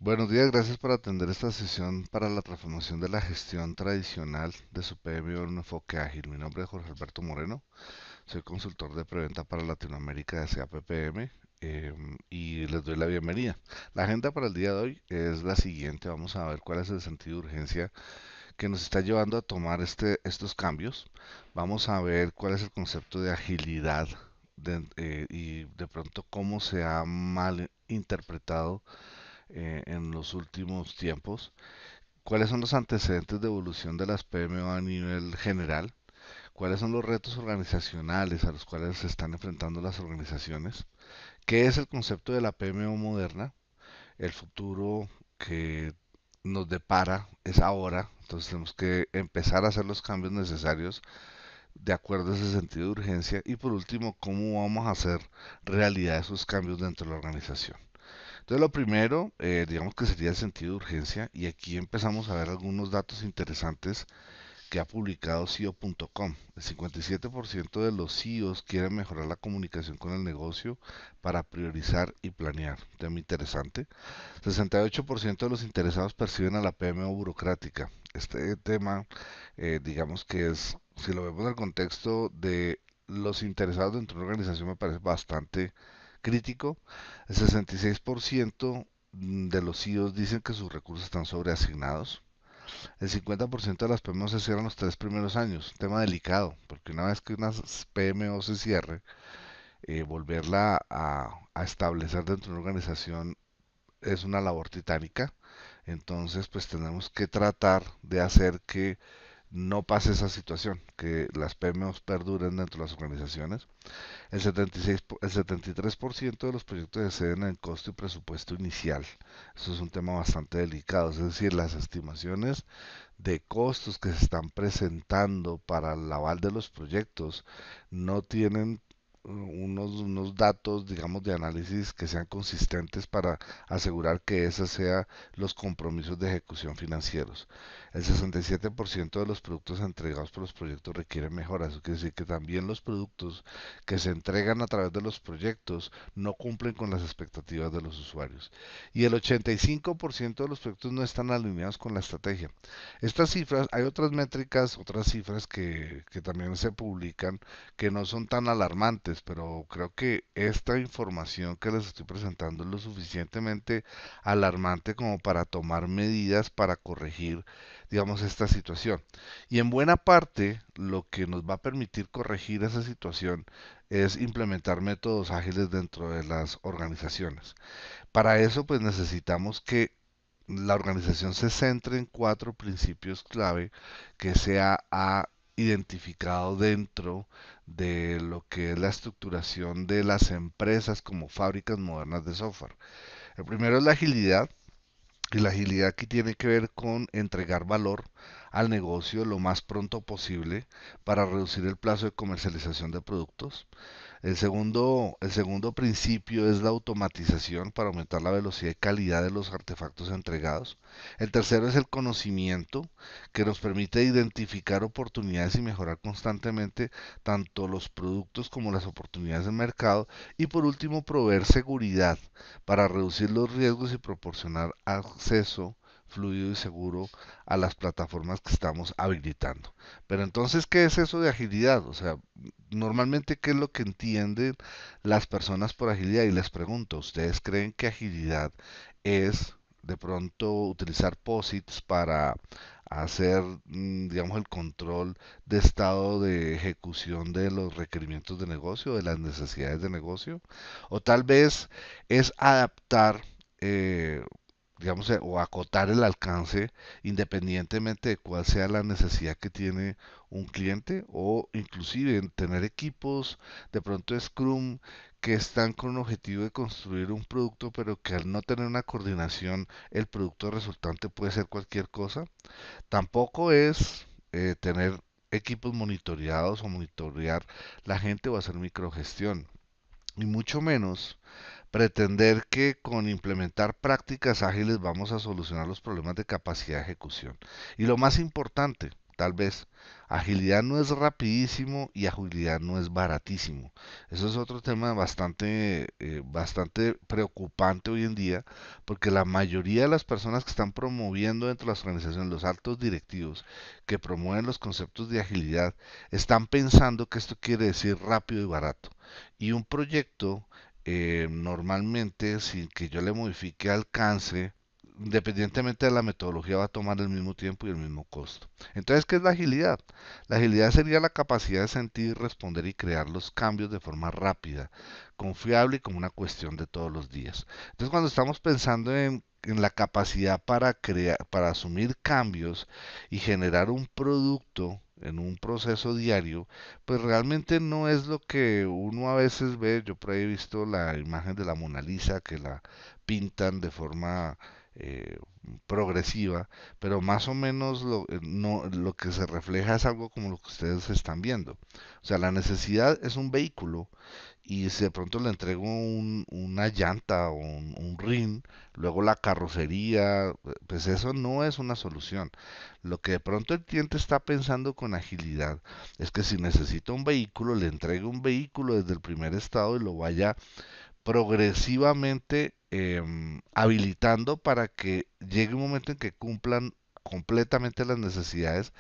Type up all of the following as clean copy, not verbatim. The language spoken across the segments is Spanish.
Buenos días, gracias por atender esta sesión para la transformación de la gestión tradicional de su PMO en un enfoque ágil. Mi nombre es Jorge Alberto Moreno, soy consultor de preventa para Latinoamérica de CAPPM y les doy la bienvenida. La agenda para el día de hoy es la siguiente, vamos a ver cuál es el sentido de urgencia que nos está llevando a tomar estos cambios. Vamos a ver cuál es el concepto de agilidad y de pronto cómo se ha mal interpretado en los últimos tiempos. ¿Cuáles son los antecedentes de evolución de las PMO a nivel general? ¿Cuáles son los retos organizacionales a los cuales se están enfrentando las organizaciones? ¿Qué es el concepto de la PMO moderna? El futuro que nos depara es ahora, entonces tenemos que empezar a hacer los cambios necesarios de acuerdo a ese sentido de urgencia. Y por último, ¿cómo vamos a hacer realidad esos cambios dentro de la organización? Entonces lo primero, digamos que sería el sentido de urgencia y aquí empezamos a ver algunos datos interesantes que ha publicado CEO.com. El 57% de los CEOs quieren mejorar la comunicación con el negocio para priorizar y planear. Tema interesante. 68% de los interesados perciben a la PMO burocrática. Este tema, digamos que es, si lo vemos en el contexto de los interesados dentro de una organización, me parece bastante crítico. El 66% de los CEOs dicen que sus recursos están sobreasignados. El 50% de las PMO se cierran los 3 primeros años. Un tema delicado, porque una vez que una PMO se cierre, volverla a establecer dentro de una organización es una labor titánica. Entonces, pues tenemos que tratar de hacer que no pase esa situación, que las PMOs perduren dentro de las organizaciones. El 73% de los proyectos exceden el costo y presupuesto inicial. Eso es un tema bastante delicado, es decir, las estimaciones de costos que se están presentando para el aval de los proyectos no tienen unos datos, digamos, de análisis que sean consistentes para asegurar que esos sean los compromisos de ejecución financieros. El 67% de los productos entregados por los proyectos requieren mejoras. Eso quiere decir que también los productos que se entregan a través de los proyectos no cumplen con las expectativas de los usuarios. Y el 85% de los proyectos no están alineados con la estrategia. Estas cifras, hay otras métricas, otras cifras que también se publican que no son tan alarmantes, pero creo que esta información que les estoy presentando es lo suficientemente alarmante como para tomar medidas para corregir, digamos, esta situación. Y en buena parte, lo que nos va a permitir corregir esa situación es implementar métodos ágiles dentro de las organizaciones. Para eso, pues necesitamos que la organización se centre en cuatro principios clave que se ha identificado dentro de lo que es la estructuración de las empresas como fábricas modernas de software. El primero es la agilidad, y la agilidad aquí tiene que ver con entregar valor al negocio lo más pronto posible para reducir el plazo de comercialización de productos. El segundo principio es la automatización para aumentar la velocidad y calidad de los artefactos entregados. El tercero es el conocimiento, que nos permite identificar oportunidades y mejorar constantemente tanto los productos como las oportunidades del mercado. Y por último, proveer seguridad para reducir los riesgos y proporcionar acceso fluido y seguro a las plataformas que estamos habilitando. Pero entonces, ¿qué es eso de agilidad? O sea, normalmente, ¿qué es lo que entienden las personas por agilidad? Y les pregunto, ¿ustedes creen que agilidad es de pronto utilizar POSITs para hacer, digamos, el control de estado de ejecución de los requerimientos de negocio, de las necesidades de negocio? O tal vez es adaptar, digamos, o acotar el alcance independientemente de cuál sea la necesidad que tiene un cliente, o inclusive en tener equipos de pronto Scrum que están con un objetivo de construir un producto, pero que al no tener una coordinación, el producto resultante puede ser cualquier cosa. Tampoco es tener equipos monitoreados o monitorear la gente o hacer microgestión. Y mucho menos pretender que con implementar prácticas ágiles vamos a solucionar los problemas de capacidad de ejecución. Y lo más importante, tal vez, Agilidad no es rapidísimo y agilidad no es baratísimo. Eso es otro tema bastante preocupante hoy en día, porque la mayoría de las personas que están promoviendo dentro de las organizaciones, los altos directivos que promueven los conceptos de agilidad, están pensando que esto quiere decir rápido y barato. Y un proyecto, normalmente, sin que yo le modifique alcance, independientemente de la metodología, va a tomar el mismo tiempo y el mismo costo. Entonces, ¿qué es la agilidad? La agilidad sería la capacidad de sentir, responder y crear los cambios de forma rápida, confiable y como una cuestión de todos los días. Entonces, cuando estamos pensando en la capacidad para crear, para asumir cambios y generar un producto en un proceso diario, pues realmente no es lo que uno a veces ve. Yo por ahí he visto la imagen de la Mona Lisa que la pintan de forma eh, progresiva, pero más o menos no, lo que se refleja es algo como lo que ustedes están viendo. O sea, la necesidad es un vehículo y si de pronto le entrego una llanta o un rin, luego la carrocería, pues eso no es una solución. Lo que de pronto el cliente está pensando con agilidad es que si necesita un vehículo, le entregue un vehículo desde el primer estado y lo vaya progresivamente habilitando para que llegue un momento en que cumplan completamente las necesidades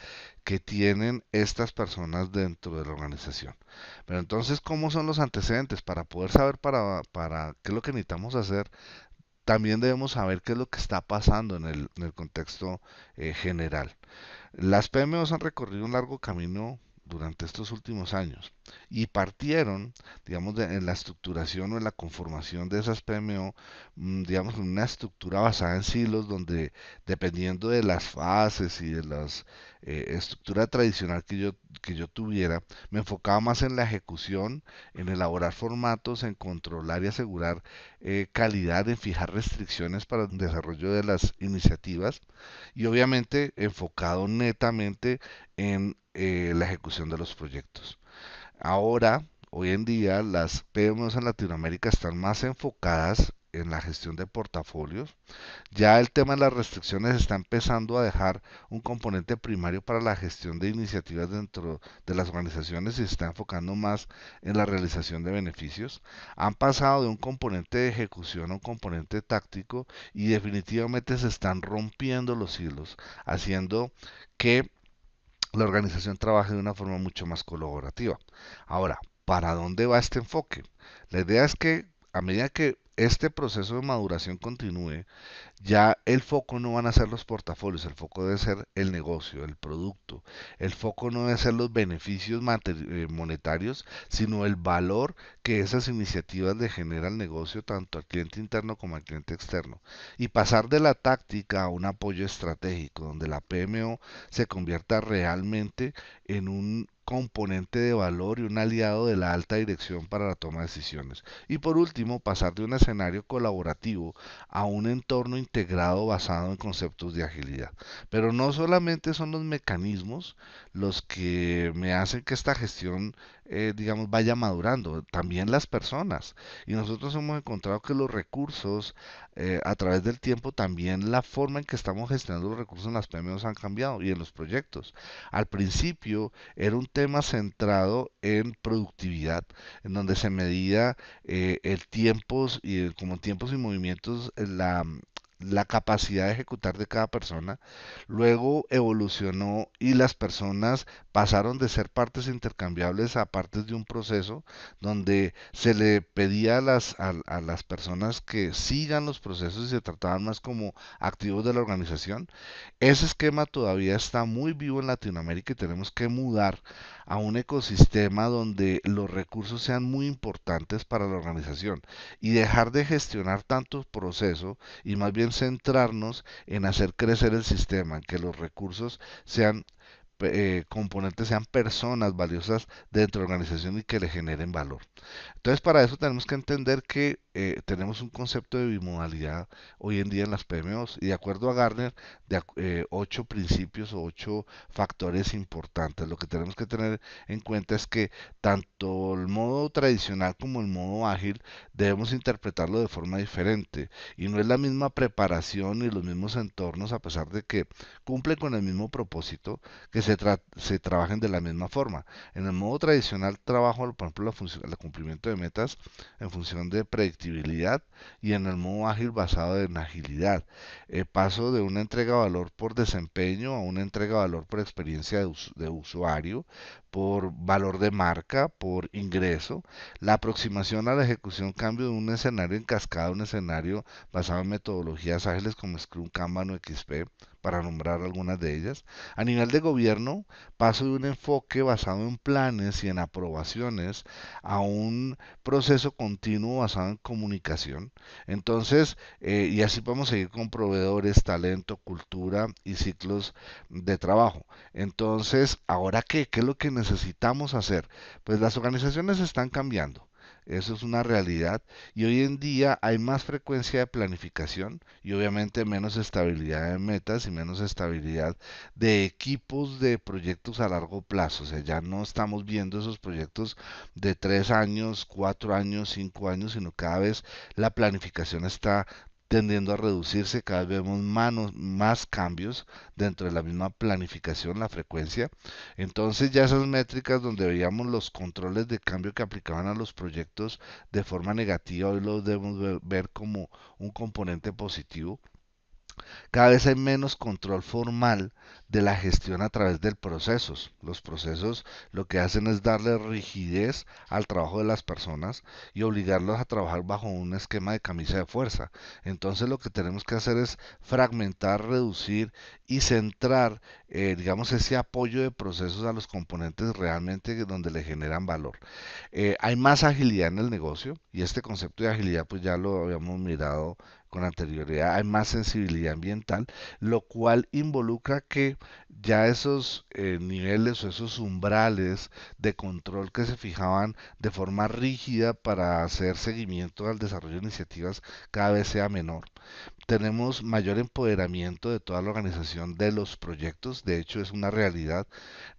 que tienen estas personas dentro de la organización. Pero entonces, ¿cómo son los antecedentes? Para poder saber para qué es lo que necesitamos hacer, también debemos saber qué es lo que está pasando en el contexto general. Las PMOs han recorrido un largo camino durante estos últimos años y partieron, digamos, en la estructuración o en la conformación de esas PMO, digamos, en una estructura basada en silos donde dependiendo de las fases y de la estructura tradicional que yo tuviera, me enfocaba más en la ejecución, en elaborar formatos, en controlar y asegurar calidad, en fijar restricciones para el desarrollo de las iniciativas y obviamente enfocado netamente en la ejecución de los proyectos. Ahora, hoy en día, las PMOs en Latinoamérica están más enfocadas en la gestión de portafolios. Ya el tema de las restricciones está empezando a dejar un componente primario para la gestión de iniciativas dentro de las organizaciones y se está enfocando más en la realización de beneficios. Han pasado de un componente de ejecución a un componente táctico y definitivamente se están rompiendo los hilos, haciendo que la organización trabaje de una forma mucho más colaborativa. Ahora, ¿para dónde va este enfoque? La idea es que a medida que este proceso de maduración continúe, ya el foco no van a ser los portafolios, el foco debe ser el negocio, el producto. El foco no debe ser los beneficios monetarios, sino el valor que esas iniciativas le generan al negocio, tanto al cliente interno como al cliente externo. Y pasar de la táctica a un apoyo estratégico, donde la PMO se convierta realmente en un componente de valor y un aliado de la alta dirección para la toma de decisiones. Y por último, pasar de un escenario colaborativo a un entorno integrado basado en conceptos de agilidad. Pero no solamente son los mecanismos los que me hacen que esta gestión, digamos, vaya madurando, también las personas. Y nosotros hemos encontrado que los recursos, a través del tiempo, también la forma en que estamos gestionando los recursos en las PMOs han cambiado y en los proyectos. Al principio era un tema centrado en productividad, en donde se medía el tiempos y como tiempos y movimientos, la capacidad de ejecutar de cada persona. Luego evolucionó y las personas pasaron de ser partes intercambiables a partes de un proceso donde se le pedía a las personas que sigan los procesos y se trataban más como activos de la organización. Ese esquema todavía está muy vivo en Latinoamérica y tenemos que mudar a un ecosistema donde los recursos sean muy importantes para la organización y dejar de gestionar tantos procesos y más bien centrarnos en hacer crecer el sistema, en que los recursos sean componentes, sean personas valiosas dentro de la organización y que le generen valor. Entonces, para eso tenemos que entender que tenemos un concepto de bimodalidad hoy en día en las PMOs y de acuerdo a Gartner, ocho principios o ocho factores importantes. Lo que tenemos que tener en cuenta es que tanto el modo tradicional como el modo ágil debemos interpretarlo de forma diferente y no es la misma preparación ni los mismos entornos a pesar de que cumple con el mismo propósito que se trabajen de la misma forma. En el modo tradicional trabajo, por ejemplo, el cumplimiento de metas en función de predictibilidad y en el modo ágil basado en agilidad. Paso de una entrega de valor por desempeño a una entrega de valor por experiencia de usuario, por valor de marca, por ingreso. La aproximación a la ejecución cambio de un escenario en cascada a un escenario basado en metodologías ágiles como Scrum, Kanban o XP, para nombrar algunas de ellas. A nivel de gobierno, paso de un enfoque basado en planes y en aprobaciones a un proceso continuo basado en comunicación. Entonces, y así podemos seguir con proveedores, talento, cultura y ciclos de trabajo. Entonces, ¿ahora qué? ¿Qué es lo que necesitamos hacer? Pues las organizaciones están cambiando. Eso es una realidad y hoy en día hay más frecuencia de planificación y obviamente menos estabilidad de metas y menos estabilidad de equipos de proyectos a largo plazo. O sea, ya no estamos viendo esos proyectos de 3 años, 4 años, 5 años, sino cada vez la planificación está tendiendo a reducirse, cada vez vemos más cambios dentro de la misma planificación, la frecuencia. Entonces ya esas métricas donde veíamos los controles de cambio que aplicaban a los proyectos de forma negativa, hoy los debemos ver como un componente positivo. Cada vez hay menos control formal de la gestión a través de procesos. Los procesos lo que hacen es darle rigidez al trabajo de las personas y obligarlos a trabajar bajo un esquema de camisa de fuerza. Entonces lo que tenemos que hacer es fragmentar, reducir y centrar, digamos, ese apoyo de procesos a los componentes realmente donde le generan valor. Hay más agilidad en el negocio y este concepto de agilidad pues ya lo habíamos mirado con anterioridad. Hay más sensibilidad ambiental, lo cual involucra que ya esos niveles o esos umbrales de control que se fijaban de forma rígida para hacer seguimiento al desarrollo de iniciativas cada vez sea menor. Tenemos mayor empoderamiento de toda la organización de los proyectos, de hecho es una realidad.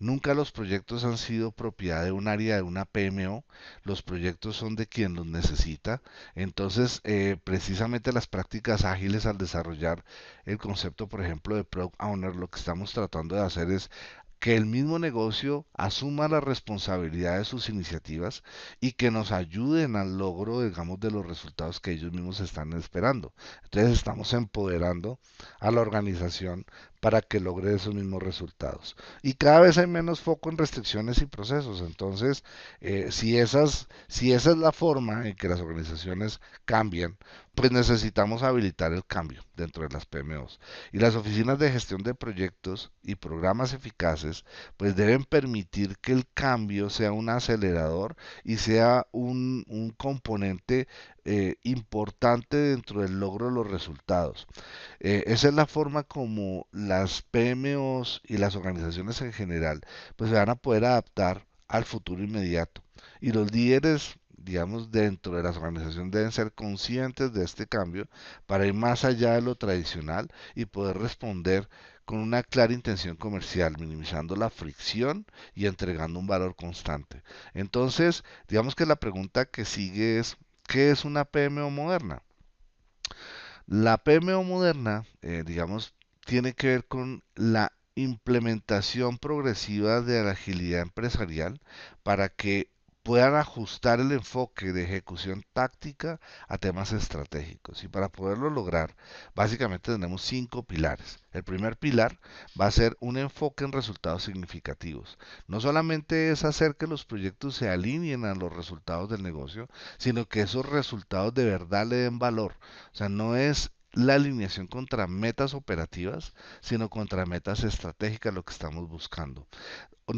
Nunca los proyectos han sido propiedad de un área de una PMO, los proyectos son de quien los necesita. Entonces, precisamente las prácticas ágiles al desarrollar el concepto, por ejemplo, de Product Owner, lo que estamos tratando de hacer es que el mismo negocio asuma la responsabilidad de sus iniciativas y que nos ayuden al logro, digamos, de los resultados que ellos mismos están esperando. Entonces estamos empoderando a la organización para que logre esos mismos resultados. Y cada vez hay menos foco en restricciones y procesos. Entonces, si esa es la forma en que las organizaciones cambian, pues necesitamos habilitar el cambio dentro de las PMOs. Y las oficinas de gestión de proyectos y programas eficaces, pues deben permitir que el cambio sea un acelerador y sea un componente importante dentro del logro de los resultados. Esa es la forma como las PMOs y las organizaciones en general pues se van a poder adaptar al futuro inmediato. Y los líderes, digamos, dentro de las organizaciones deben ser conscientes de este cambio para ir más allá de lo tradicional y poder responder con una clara intención comercial, minimizando la fricción y entregando un valor constante. Entonces, digamos que la pregunta que sigue es, ¿qué es una PMO moderna? La PMO moderna, digamos, tiene que ver con la implementación progresiva de la agilidad empresarial para que puedan ajustar el enfoque de ejecución táctica a temas estratégicos. Y para poderlo lograr, básicamente tenemos 5 pilares. El primer pilar va a ser un enfoque en resultados significativos. No solamente es hacer que los proyectos se alineen a los resultados del negocio, sino que esos resultados de verdad le den valor. O sea, no es la alineación contra metas operativas, sino contra metas estratégicas lo que estamos buscando.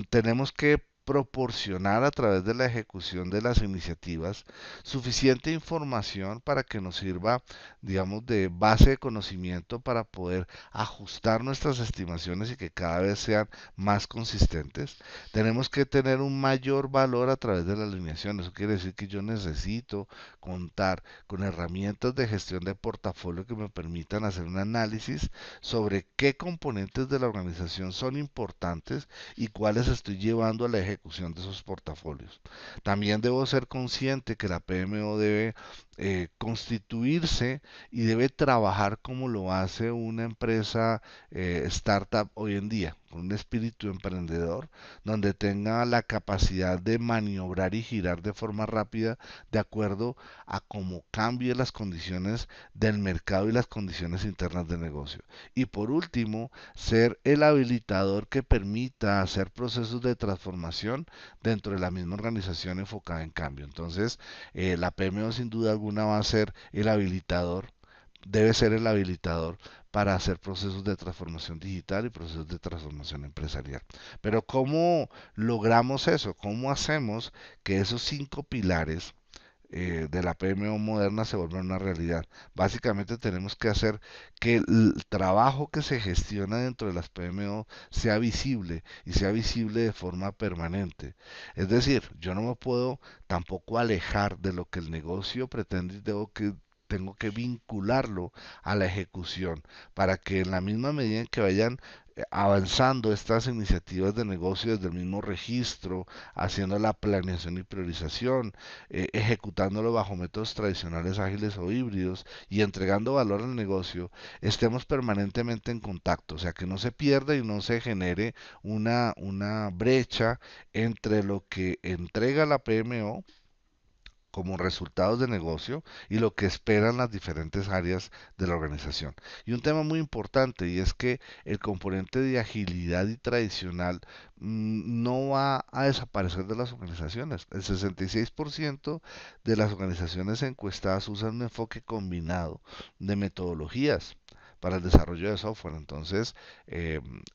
Tenemos que proporcionar a través de la ejecución de las iniciativas suficiente información para que nos sirva, digamos, de base de conocimiento para poder ajustar nuestras estimaciones y que cada vez sean más consistentes. Tenemos que tener un mayor valor a través de la alineación. Eso quiere decir que yo necesito contar con herramientas de gestión de portafolio que me permitan hacer un análisis sobre qué componentes de la organización son importantes y cuáles estoy llevando a la ejecución de esos portafolios. También debo ser consciente que la PMO debe constituirse y debe trabajar como lo hace una empresa startup hoy en día, con un espíritu emprendedor, donde tenga la capacidad de maniobrar y girar de forma rápida de acuerdo a cómo cambien las condiciones del mercado y las condiciones internas del negocio. Y por último, ser el habilitador que permita hacer procesos de transformación dentro de la misma organización enfocada en cambio. Entonces, la PMO sin duda alguna va a ser el habilitador, debe ser el habilitador para hacer procesos de transformación digital y procesos de transformación empresarial. Pero ¿cómo logramos eso? ¿Cómo hacemos que esos 5 pilares de la PMO moderna se vuelvan una realidad? Básicamente tenemos que hacer que el trabajo que se gestiona dentro de las PMO sea visible y sea visible de forma permanente. Es decir, yo no me puedo tampoco alejar de lo que el negocio pretende y tengo que vincularlo a la ejecución para que en la misma medida en que vayan avanzando estas iniciativas de negocio desde el mismo registro, haciendo la planeación y priorización, ejecutándolo bajo métodos tradicionales, ágiles o híbridos y entregando valor al negocio, estemos permanentemente en contacto, o sea, que no se pierda y no se genere una brecha entre lo que entrega la PMO como resultados de negocio y lo que esperan las diferentes áreas de la organización. Y un tema muy importante y es que el componente de agilidad y tradicional no va a desaparecer de las organizaciones. El 66% de las organizaciones encuestadas usan un enfoque combinado de metodologías para el desarrollo de software. Entonces,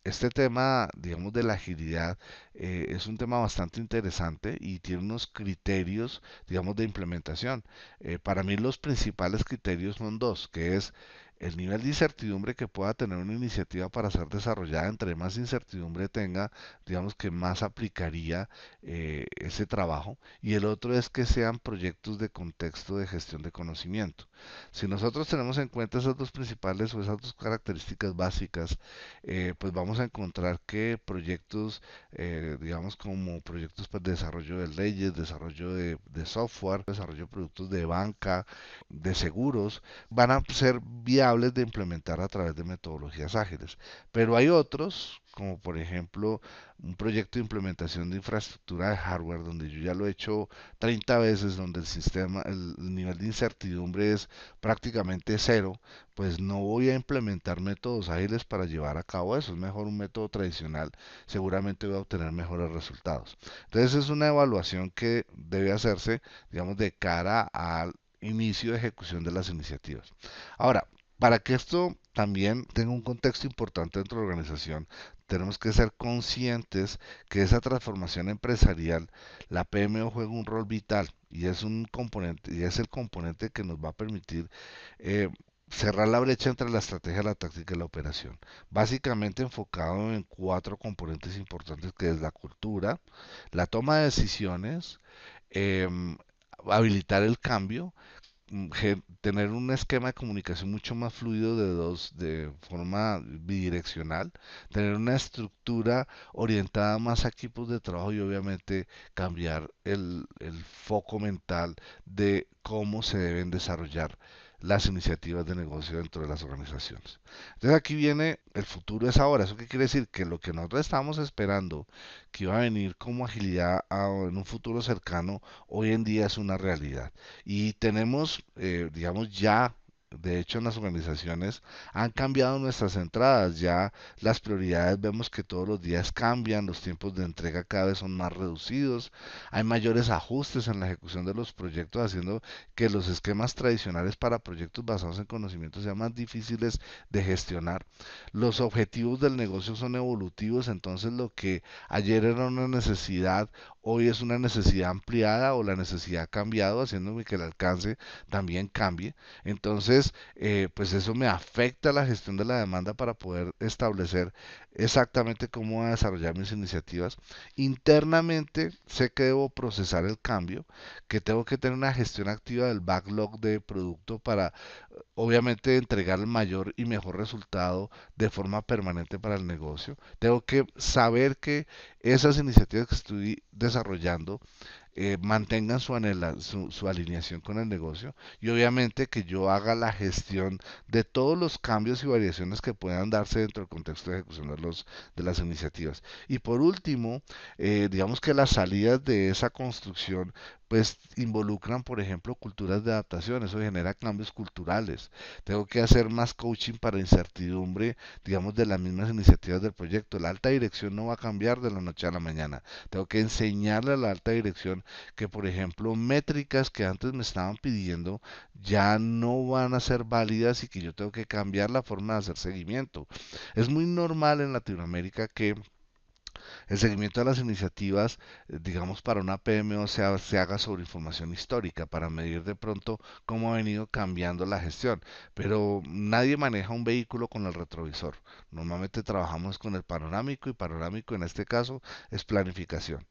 este tema, digamos, de la agilidad es un tema bastante interesante y tiene unos criterios, digamos, de implementación. Para mí los principales criterios son dos, que es el nivel de incertidumbre que pueda tener una iniciativa para ser desarrollada. Entre más incertidumbre tenga, digamos que más aplicaría ese trabajo. Y el otro es que sean proyectos de contexto de gestión de conocimiento. Si nosotros tenemos en cuenta esas dos principales o esas dos características básicas, pues vamos a encontrar que proyectos, digamos como proyectos pues, de desarrollo de leyes, desarrollo de software, desarrollo de productos de banca, de seguros, van a ser viables de implementar a través de metodologías ágiles. Pero hay otros, como por ejemplo un proyecto de implementación de infraestructura de hardware, donde yo ya lo he hecho 30 veces, donde el sistema, el nivel de incertidumbre es prácticamente cero, pues no voy a implementar métodos ágiles para llevar a cabo eso. Es mejor un método tradicional, seguramente voy a obtener mejores resultados. Entonces es una evaluación que debe hacerse, digamos, de cara al inicio de ejecución de las iniciativas. Ahora, para que esto también tenga un contexto importante dentro de la organización, tenemos que ser conscientes que esa transformación empresarial, la PMO juega un rol vital y es un componente, y es el componente que nos va a permitir eh, cerrar la brecha entre la estrategia, la táctica y la operación. Básicamente enfocado en 4 componentes importantes que es la cultura, la toma de decisiones, em, habilitar el cambio, tener un esquema de comunicación mucho más fluido de forma bidireccional, tener una estructura orientada más a equipos de trabajo y obviamente cambiar el foco mental de cómo se deben desarrollar las iniciativas de negocio dentro de las organizaciones. Entonces aquí viene el futuro es ahora. ¿Eso qué quiere decir? Que lo que nosotros estábamos esperando que iba a venir como agilidad en un futuro cercano, hoy en día es una realidad. Y tenemos, digamos, ya, de hecho, en las organizaciones han cambiado nuestras entradas, ya las prioridades vemos que todos los días cambian, los tiempos de entrega cada vez son más reducidos, hay mayores ajustes en la ejecución de los proyectos, haciendo que los esquemas tradicionales para proyectos basados en conocimiento sean más difíciles de gestionar. Los objetivos del negocio son evolutivos, entonces lo que ayer era una necesidad, hoy es una necesidad ampliada o la necesidad ha cambiado, haciendo que el alcance también cambie. Entonces, pues eso me afecta la gestión de la demanda para poder establecer exactamente cómo voy a desarrollar mis iniciativas. Internamente sé que debo procesar el cambio, que tengo que tener una gestión activa del backlog de producto para obviamente entregar el mayor y mejor resultado de forma permanente para el negocio. Tengo que saber que esas iniciativas que estoy desarrollando mantengan su alineación con el negocio y obviamente que yo haga la gestión de todos los cambios y variaciones que puedan darse dentro del contexto de ejecución de las iniciativas. Y por último, digamos que las salidas de esa construcción pues involucran, por ejemplo, culturas de adaptación, eso genera cambios culturales. Tengo que hacer más coaching para incertidumbre, digamos, de las mismas iniciativas del proyecto. La alta dirección no va a cambiar de la noche a la mañana. Tengo que enseñarle a la alta dirección que, por ejemplo, métricas que antes me estaban pidiendo ya no van a ser válidas y que yo tengo que cambiar la forma de hacer seguimiento. Es muy normal en Latinoamérica que el seguimiento de las iniciativas, digamos, para una PMO se haga sobre información histórica, para medir de pronto cómo ha venido cambiando la gestión. Pero nadie maneja un vehículo con el retrovisor. Normalmente trabajamos con el panorámico y panorámico en este caso es planificación.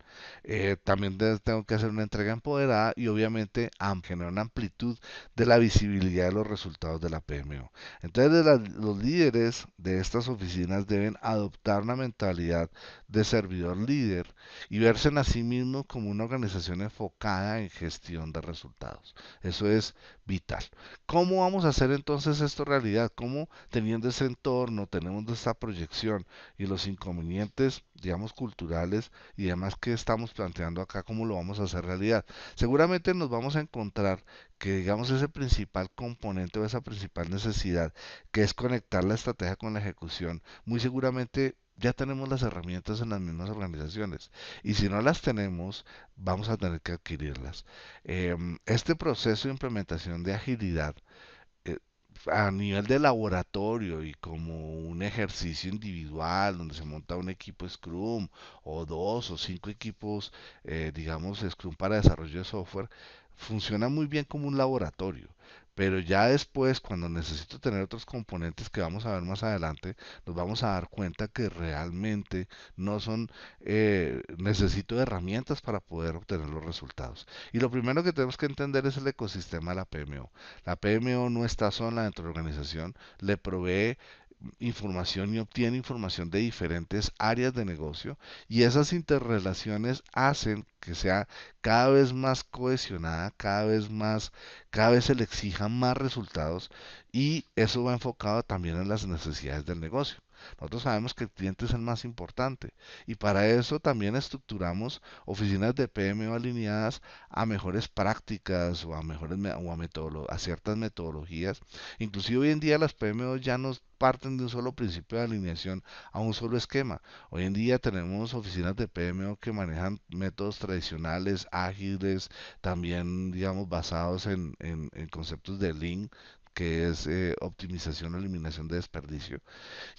También tengo que hacer una entrega empoderada y obviamente generar una amplitud de la visibilidad de los resultados de la PMO. Entonces los líderes de estas oficinas deben adoptar una mentalidad de servidor líder y verse en sí mismo como una organización enfocada en gestión de resultados. Eso es vital. ¿Cómo vamos a hacer entonces esto realidad? ¿Cómo teniendo ese entorno, tenemos esta proyección y los inconvenientes, digamos, culturales y demás que estamos planteando acá, cómo lo vamos a hacer realidad? Seguramente nos vamos a encontrar que, digamos, ese principal componente o esa principal necesidad, que es conectar la estrategia con la ejecución, muy seguramente ya tenemos las herramientas en las mismas organizaciones y si no las tenemos, vamos a tener que adquirirlas. Este proceso de implementación de agilidad eh, a nivel de laboratorio y como un ejercicio individual donde se monta un equipo Scrum o dos o cinco equipos, digamos, Scrum para desarrollo de software, funciona muy bien como un laboratorio. Pero ya después, cuando necesito tener otros componentes que vamos a ver más adelante, nos vamos a dar cuenta que realmente no son, necesito herramientas para poder obtener los resultados. Y lo primero que tenemos que entender es el ecosistema de la PMO. La PMO no está sola dentro de la organización, le provee información y obtiene información de diferentes áreas de negocio y esas interrelaciones hacen que sea cada vez más cohesionada, cada vez se le exijan más resultados y eso va enfocado también en las necesidades del negocio. Nosotros sabemos que el cliente es el más importante y para eso también estructuramos oficinas de PMO alineadas a mejores prácticas o a a ciertas metodologías. Inclusive hoy en día las PMO ya no parten de un solo principio de alineación a un solo esquema. Hoy en día tenemos oficinas de PMO que manejan métodos tradicionales, ágiles, también digamos basados en conceptos de Lean, que es optimización o eliminación de desperdicio.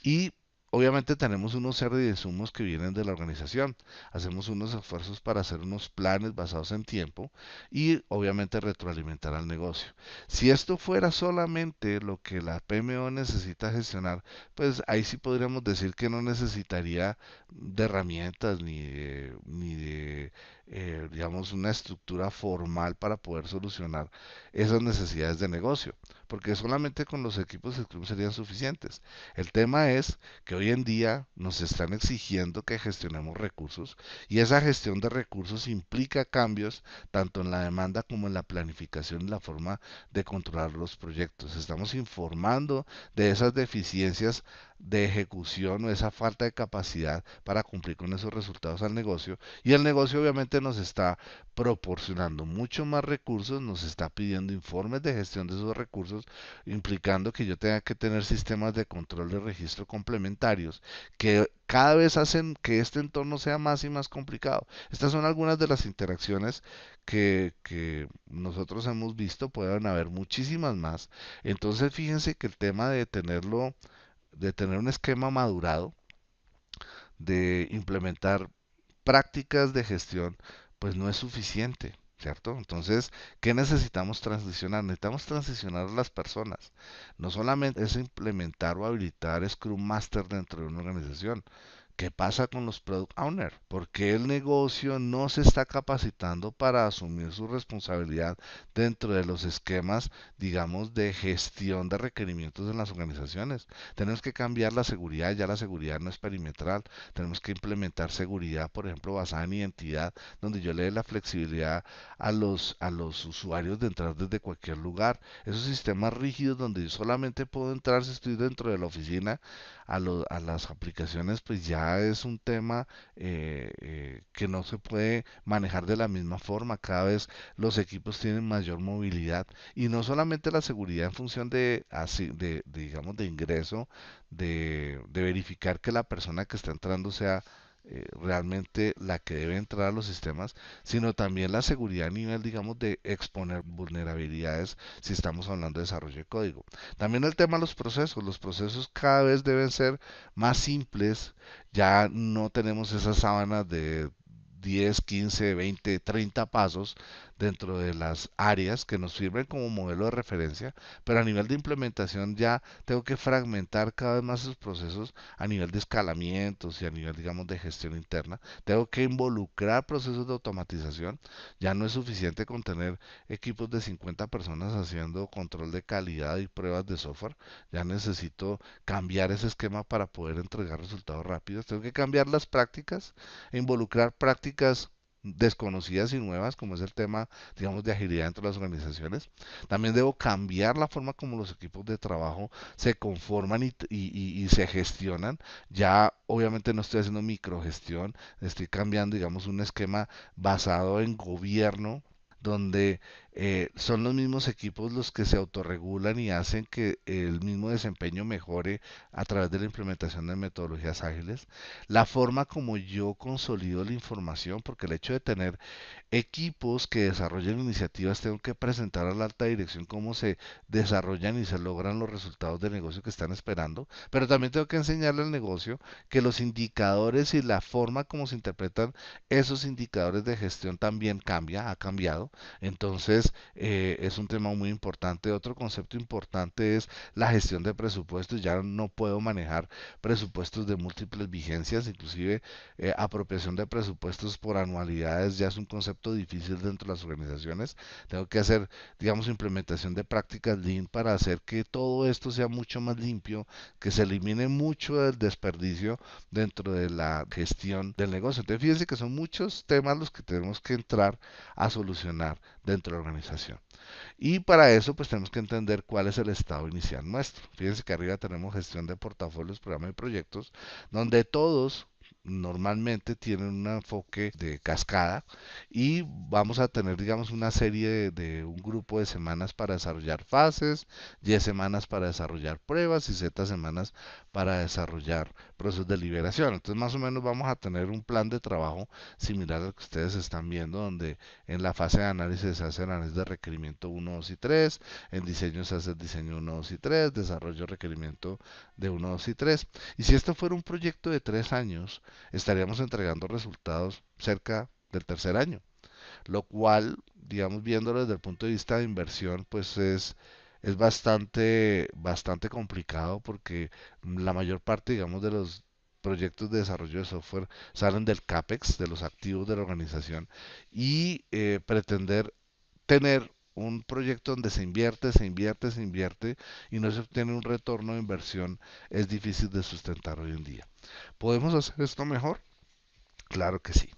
Y obviamente tenemos unos serie de insumos que vienen de la organización. Hacemos unos esfuerzos para hacer unos planes basados en tiempo y obviamente retroalimentar al negocio. Si esto fuera solamente lo que la PMO necesita gestionar, pues ahí sí podríamos decir que no necesitaría de herramientas ni de digamos, una estructura formal para poder solucionar esas necesidades de negocio, porque solamente con los equipos de Scrum serían suficientes. El tema es que hoy en día nos están exigiendo que gestionemos recursos y esa gestión de recursos implica cambios tanto en la demanda como en la planificación y la forma de controlar los proyectos. Estamos informando de esas deficiencias de ejecución o esa falta de capacidad para cumplir con esos resultados al negocio y el negocio obviamente nos está proporcionando mucho más recursos, nos está pidiendo informes de gestión de esos recursos, implicando que yo tenga que tener sistemas de control de registro complementarios que cada vez hacen que este entorno sea más y más complicado. Estas son algunas de las interacciones que nosotros hemos visto, pueden haber muchísimas más. Entonces fíjense que el tema de tener un esquema madurado, de implementar prácticas de gestión, pues no es suficiente, ¿cierto? Entonces, ¿qué necesitamos transicionar? Necesitamos transicionar a las personas. No solamente es implementar o habilitar Scrum Master dentro de una organización. ¿Qué pasa con los product owner? Porque el negocio no se está capacitando para asumir su responsabilidad dentro de los esquemas, digamos, de gestión de requerimientos en las organizaciones. Tenemos que cambiar la seguridad, ya la seguridad no es perimetral. Tenemos que implementar seguridad, por ejemplo, basada en identidad, donde yo le dé la flexibilidad a los usuarios de entrar desde cualquier lugar. Esos sistemas rígidos donde yo solamente puedo entrar si estoy dentro de la oficina a las aplicaciones, pues ya es un tema que no se puede manejar de la misma forma. Cada vez los equipos tienen mayor movilidad y no solamente la seguridad en función digamos, de ingreso, de verificar que la persona que está entrando sea realmente la que debe entrar a los sistemas, sino también la seguridad a nivel, digamos, de exponer vulnerabilidades si estamos hablando de desarrollo de código. También el tema de los procesos cada vez deben ser más simples, ya no tenemos esas sábanas de 10, 15, 20, 30 pasos dentro de las áreas que nos sirven como modelo de referencia, pero a nivel de implementación ya tengo que fragmentar cada vez más esos procesos a nivel de escalamientos y a nivel, digamos, de gestión interna. Tengo que involucrar procesos de automatización. Ya no es suficiente con tener equipos de 50 personas haciendo control de calidad y pruebas de software. Ya necesito cambiar ese esquema para poder entregar resultados rápidos. Tengo que cambiar las prácticas e involucrar prácticas desconocidas y nuevas, como es el tema, digamos, de agilidad entre las organizaciones. También debo cambiar la forma como los equipos de trabajo se conforman y se gestionan. Ya obviamente no estoy haciendo microgestión, estoy cambiando, digamos, un esquema basado en gobierno, donde son los mismos equipos los que se autorregulan y hacen que el mismo desempeño mejore a través de la implementación de metodologías ágiles. La forma como yo consolido la información, porque el hecho de tener equipos que desarrollen iniciativas, tengo que presentar a la alta dirección cómo se desarrollan y se logran los resultados de negocio que están esperando, pero también tengo que enseñarle al negocio que los indicadores y la forma como se interpretan esos indicadores de gestión también cambia, ha cambiado. Entonces, es un tema muy importante. Otro concepto importante es la gestión de presupuestos. Ya no puedo manejar presupuestos de múltiples vigencias, inclusive apropiación de presupuestos por anualidades ya es un concepto difícil dentro de las organizaciones. Tengo que hacer, digamos, implementación de prácticas Lean para hacer que todo esto sea mucho más limpio, que se elimine mucho del desperdicio dentro de la gestión del negocio. Entonces, fíjense que son muchos temas los que tenemos que entrar a solucionar dentro de la organización. Y para eso, pues tenemos que entender cuál es el estado inicial nuestro. Fíjense que arriba tenemos gestión de portafolios, programas y proyectos, donde todos normalmente tienen un enfoque de cascada y vamos a tener, digamos, una serie de un grupo de semanas para desarrollar fases, 10 semanas para desarrollar pruebas y Z semanas para desarrollar procesos de liberación. Entonces, más o menos vamos a tener un plan de trabajo similar al que ustedes están viendo, donde en la fase de análisis se hace el análisis de requerimiento 1, 2 y 3, en diseño se hace el diseño 1, 2 y 3, desarrollo requerimiento de 1, 2 y 3. Y si esto fuera un proyecto de 3 años, estaríamos entregando resultados cerca del tercer año, lo cual, digamos, viéndolo desde el punto de vista de inversión, pues es bastante complicado porque la mayor parte, digamos, de los proyectos de desarrollo de software salen del CAPEX, de los activos de la organización, y pretender tener un proyecto donde se invierte y no se obtiene un retorno de inversión es difícil de sustentar hoy en día. ¿Podemos hacer esto mejor? Claro que sí.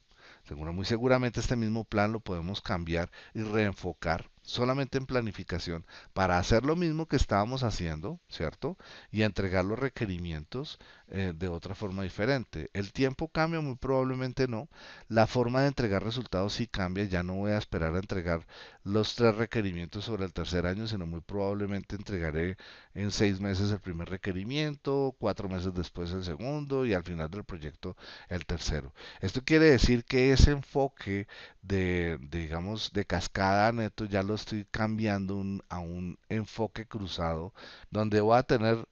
Muy seguramente este mismo plan lo podemos cambiar y reenfocar solamente en planificación para hacer lo mismo que estábamos haciendo, ¿cierto? Y entregar los requerimientos de otra forma diferente. El tiempo cambia, muy probablemente no. La forma de entregar resultados sí cambia. Ya no voy a esperar a entregar los 3 requerimientos sobre el tercer año, sino muy probablemente entregaré en 6 meses el primer requerimiento, 4 meses después el segundo y al final del proyecto el tercero. Esto quiere decir que ese enfoque digamos, de cascada neto ya lo estoy cambiando a un enfoque cruzado, donde voy a tener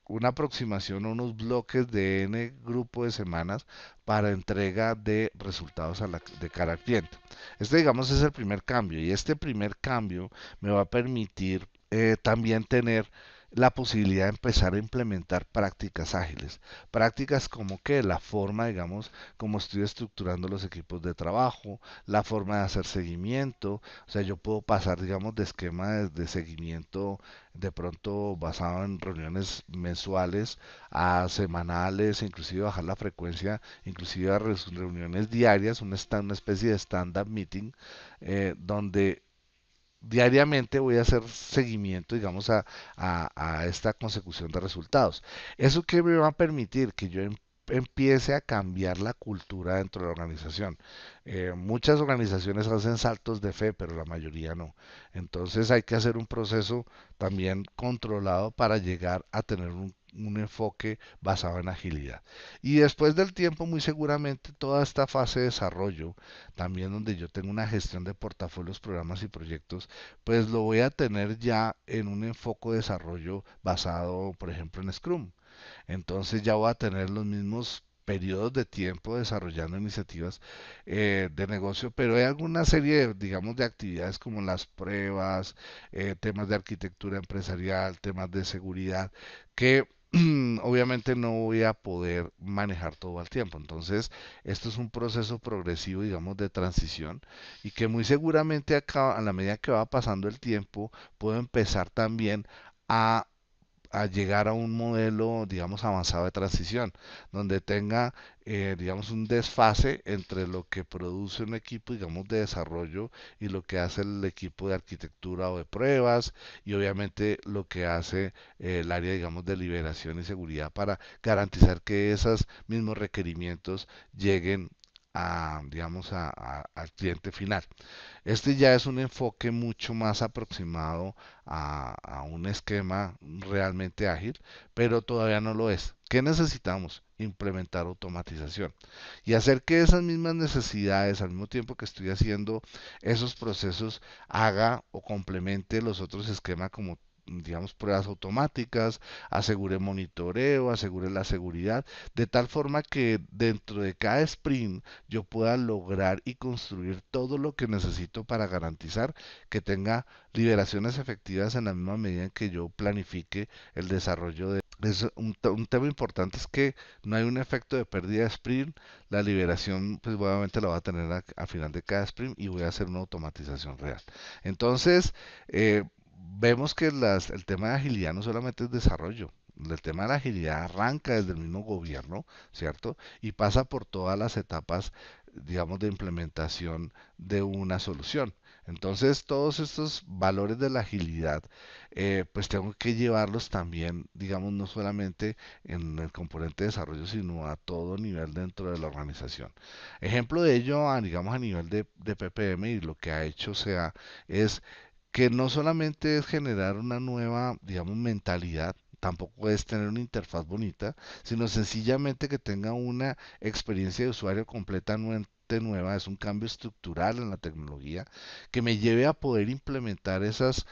una aproximación a unos bloques de N grupo de semanas para entrega de resultados de cara al cliente. Este, digamos, es el primer cambio y este primer cambio me va a permitir también tener la posibilidad de empezar a implementar prácticas ágiles. Prácticas como que la forma, digamos, como estoy estructurando los equipos de trabajo, la forma de hacer seguimiento. O sea, yo puedo pasar, digamos, de esquema de seguimiento de pronto basado en reuniones mensuales a semanales, inclusive bajar la frecuencia, inclusive a reuniones diarias, una especie de stand-up meeting, donde diariamente voy a hacer seguimiento, digamos, a esta consecución de resultados. ¿Eso qué me va a permitir? Que yo empiece a cambiar la cultura dentro de la organización. Muchas organizaciones hacen saltos de fe, pero la mayoría no. Entonces hay que hacer un proceso también controlado para llegar a tener un enfoque basado en agilidad. Y después del tiempo, muy seguramente, toda esta fase de desarrollo, también donde yo tengo una gestión de portafolios, programas y proyectos, pues lo voy a tener ya en un enfoque de desarrollo basado, por ejemplo, en Scrum. Entonces ya voy a tener los mismos periodos de tiempo desarrollando iniciativas de negocio, pero hay alguna serie, digamos, de actividades como las pruebas, temas de arquitectura empresarial, temas de seguridad, que obviamente no voy a poder manejar todo al tiempo. Entonces, esto es un proceso progresivo, digamos, de transición y que muy seguramente acá, a la medida que va pasando el tiempo, puedo empezar también a llegar a un modelo, digamos, avanzado de transición, donde tenga, digamos, un desfase entre lo que produce un equipo, digamos, de desarrollo y lo que hace el equipo de arquitectura o de pruebas, y obviamente lo que hace el área, digamos, de liberación y seguridad para garantizar que esos mismos requerimientos lleguen a, digamos, al cliente final. Este ya es un enfoque mucho más aproximado a un esquema realmente ágil, pero todavía no lo es. ¿Qué necesitamos? Implementar automatización y hacer que esas mismas necesidades, al mismo tiempo que estoy haciendo esos procesos, haga o complemente los otros esquemas como digamos pruebas automáticas, asegure monitoreo, asegure la seguridad, de tal forma que dentro de cada sprint yo pueda lograr y construir todo lo que necesito para garantizar que tenga liberaciones efectivas en la misma medida en que yo planifique el desarrollo de... Es un tema importante es que no hay un efecto de pérdida de sprint, la liberación pues obviamente la voy a tener a final de cada sprint y voy a hacer una automatización real. Entonces, vemos que el tema de agilidad no solamente es desarrollo, el tema de la agilidad arranca desde el mismo gobierno, ¿cierto? Y pasa por todas las etapas, digamos, de implementación de una solución. Entonces, todos estos valores de la agilidad, pues tengo que llevarlos también, digamos, no solamente en el componente de desarrollo, sino a todo nivel dentro de la organización. Ejemplo de ello, digamos, a nivel de PPM y lo que ha hecho SEA es que no solamente es generar una nueva, digamos, mentalidad, tampoco es tener una interfaz bonita, sino sencillamente que tenga una experiencia de usuario completamente nueva, es un cambio estructural en la tecnología que me lleve a poder implementar esos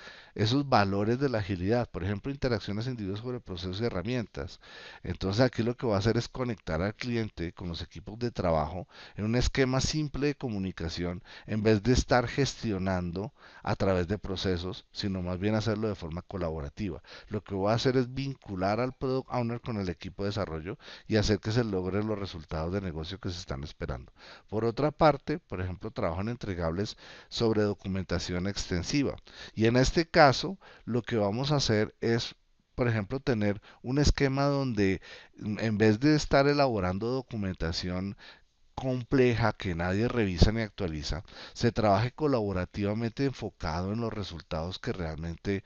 valores de la agilidad, por ejemplo, interacciones individuales sobre procesos y herramientas. Entonces aquí lo que voy a hacer es conectar al cliente con los equipos de trabajo en un esquema simple de comunicación en vez de estar gestionando a través de procesos, sino más bien hacerlo de forma colaborativa. Lo que voy a hacer es vincular al Product Owner con el equipo de desarrollo y hacer que se logren los resultados de negocio que se están esperando. Por otra parte, por ejemplo, trabajo en entregables sobre documentación extensiva. Y en este caso, lo que vamos a hacer es por ejemplo, tener un esquema donde en vez de estar elaborando documentación compleja que nadie revisa ni actualiza, se trabaje colaborativamente enfocado en los resultados que realmente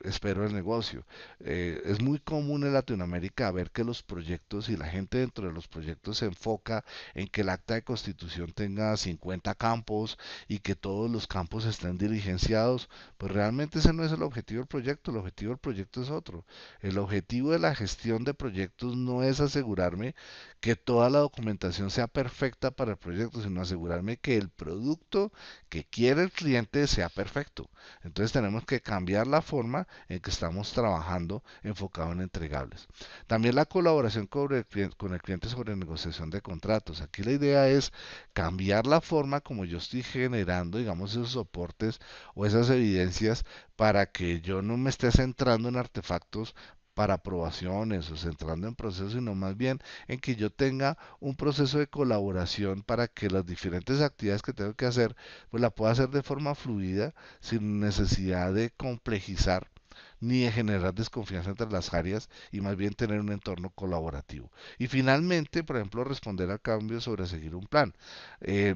espero el negocio. Es muy común en Latinoamérica ver que los proyectos y la gente dentro de los proyectos se enfoca en que el acta de constitución tenga 50 campos y que todos los campos estén diligenciados. Pues realmente ese no es el objetivo del proyecto, el objetivo del proyecto es otro. El objetivo de la gestión de proyectos no es asegurarme que toda la documentación sea perfecta para el proyecto, sino asegurarme que el producto que quiere el cliente sea perfecto. Entonces tenemos que cambiar la forma en que estamos trabajando enfocado en entregables. También la colaboración con el cliente sobre negociación de contratos. Aquí la idea es cambiar la forma como yo estoy generando, digamos, esos soportes o esas evidencias para que yo no me esté centrando en artefactos para aprobaciones o centrando en procesos, sino más bien en que yo tenga un proceso de colaboración para que las diferentes actividades que tengo que hacer, pues la pueda hacer de forma fluida, sin necesidad de complejizar ni de generar desconfianza entre las áreas y más bien tener un entorno colaborativo. Y finalmente, por ejemplo, responder al cambio sobre seguir un plan.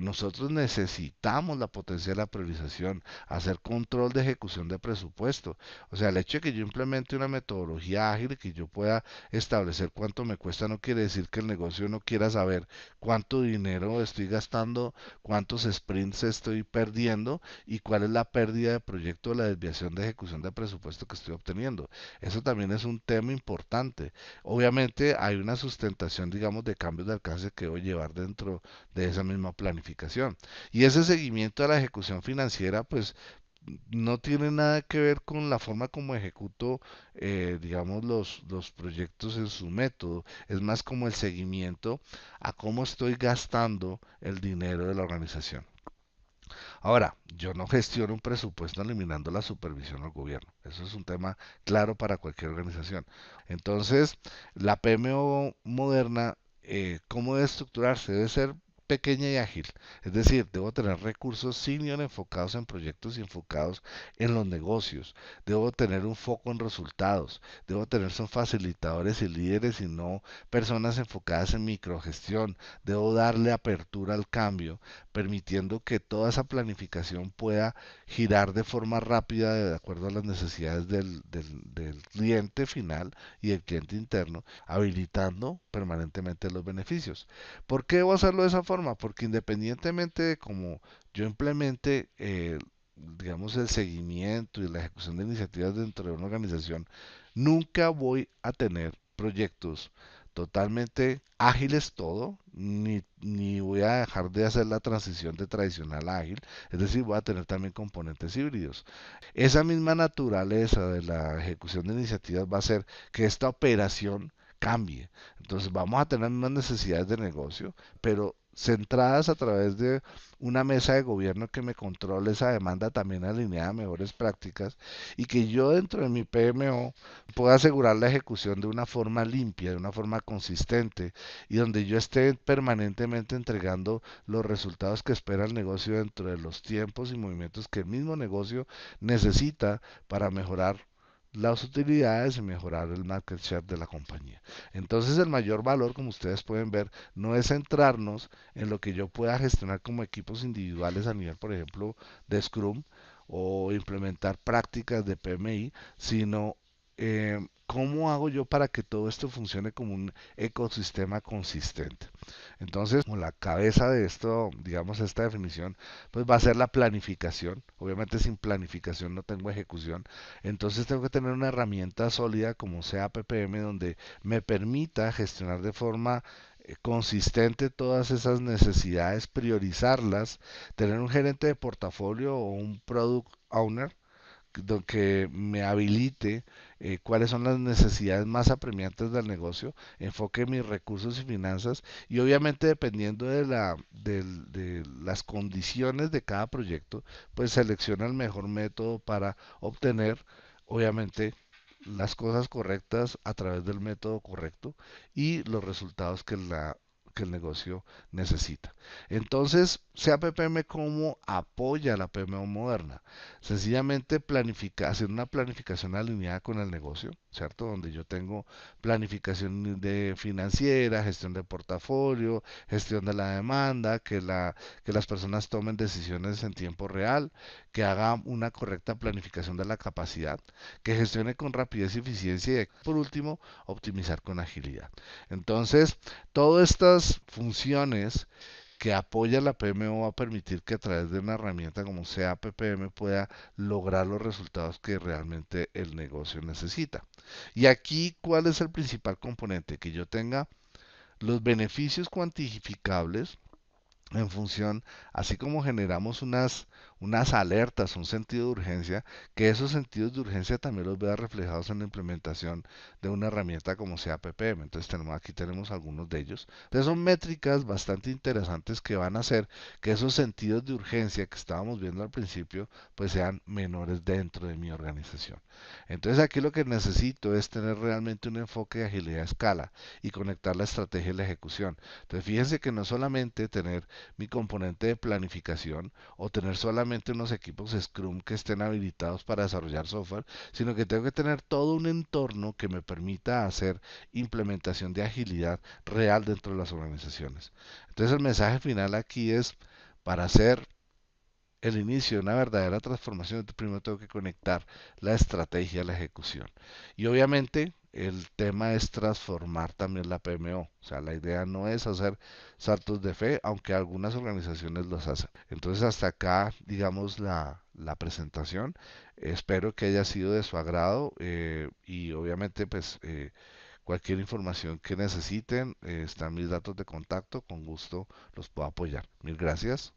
Nosotros necesitamos la potencia de la priorización, hacer control de ejecución de presupuesto. O sea, el hecho de que yo implemente una metodología ágil y que yo pueda establecer cuánto me cuesta no quiere decir que el negocio no quiera saber cuánto dinero estoy gastando, cuántos sprints estoy perdiendo y cuál es la pérdida de proyecto o la desviación de ejecución de presupuesto que estoy obteniendo. Eso también es un tema importante. Obviamente hay una sustentación, digamos, de cambios de alcance que debo llevar dentro de esa misma planificación. Y ese seguimiento de la ejecución financiera, pues no tiene nada que ver con la forma como ejecuto, digamos, los proyectos en su método. Es más como el seguimiento a cómo estoy gastando el dinero de la organización. Ahora, yo no gestiono un presupuesto eliminando la supervisión al gobierno. Eso es un tema claro para cualquier organización. Entonces, la PMO moderna, ¿cómo debe estructurarse? Debe ser pequeña y ágil. Es decir, debo tener recursos senior enfocados en proyectos y enfocados en los negocios. Debo tener un foco en resultados. Debo tener son facilitadores y líderes y no personas enfocadas en microgestión. Debo darle apertura al cambio permitiendo que toda esa planificación pueda girar de forma rápida de acuerdo a las necesidades del cliente final y el cliente interno, habilitando permanentemente los beneficios. ¿Por qué debo hacerlo de esa forma? Porque independientemente de cómo yo implemente digamos, el seguimiento y la ejecución de iniciativas dentro de una organización, nunca voy a tener proyectos totalmente ágiles todo, ni voy a dejar de hacer la transición de tradicional a ágil, es decir, voy a tener también componentes híbridos. Esa misma naturaleza de la ejecución de iniciativas va a hacer que esta operación cambie. Entonces vamos a tener unas necesidades de negocio, pero centradas a través de una mesa de gobierno que me controle esa demanda también alineada a mejores prácticas y que yo dentro de mi PMO pueda asegurar la ejecución de una forma limpia, de una forma consistente y donde yo esté permanentemente entregando los resultados que espera el negocio dentro de los tiempos y movimientos que el mismo negocio necesita para mejorar las utilidades y mejorar el market share de la compañía. Entonces el mayor valor, como ustedes pueden ver, no es centrarnos en lo que yo pueda gestionar como equipos individuales a nivel, por ejemplo, de Scrum o implementar prácticas de PMI, sino cómo hago yo para que todo esto funcione como un ecosistema consistente. Entonces, como la cabeza de esto, digamos, esta definición, pues va a ser la planificación. Obviamente sin planificación no tengo ejecución. Entonces tengo que tener una herramienta sólida como sea PPM donde me permita gestionar de forma consistente todas esas necesidades, priorizarlas, tener un gerente de portafolio o un product owner que me habilite cuáles son las necesidades más apremiantes del negocio, enfoque mis recursos y finanzas y obviamente dependiendo de las condiciones de cada proyecto, pues selecciona el mejor método para obtener, obviamente, las cosas correctas a través del método correcto y los resultados que el negocio necesita. Entonces, CAPPM cómo apoya la PMO moderna. Sencillamente hacer una planificación alineada con el negocio, ¿cierto? Donde yo tengo planificación de financiera, gestión de portafolio, gestión de la demanda, que las personas tomen decisiones en tiempo real, que haga una correcta planificación de la capacidad, que gestione con rapidez y eficiencia y por último, optimizar con agilidad. Entonces, todas estas funciones que apoya la PMO va a permitir que a través de una herramienta como sea PPM pueda lograr los resultados que realmente el negocio necesita. Y aquí, ¿cuál es el principal componente? Que yo tenga los beneficios cuantificables en función, así como generamos unas alertas, un sentido de urgencia, que esos sentidos de urgencia también los vea reflejados en la implementación de una herramienta como sea PPM. Entonces aquí tenemos algunos de ellos. Entonces son métricas bastante interesantes que van a hacer que esos sentidos de urgencia que estábamos viendo al principio pues sean menores dentro de mi organización. Entonces aquí lo que necesito es tener realmente un enfoque de agilidad a escala y conectar la estrategia y la ejecución. Entonces fíjense que no solamente tener mi componente de planificación o tener solamente unos equipos Scrum que estén habilitados para desarrollar software, sino que tengo que tener todo un entorno que me permita hacer implementación de agilidad real dentro de las organizaciones. Entonces el mensaje final aquí es, para hacer el inicio de una verdadera transformación, primero tengo que conectar la estrategia a la ejecución. Y obviamente el tema es transformar también la PMO. O sea, la idea no es hacer saltos de fe, aunque algunas organizaciones los hacen. Entonces hasta acá, digamos, la presentación. Espero que haya sido de su agrado y obviamente pues cualquier información que necesiten, están mis datos de contacto, con gusto los puedo apoyar. Mil gracias.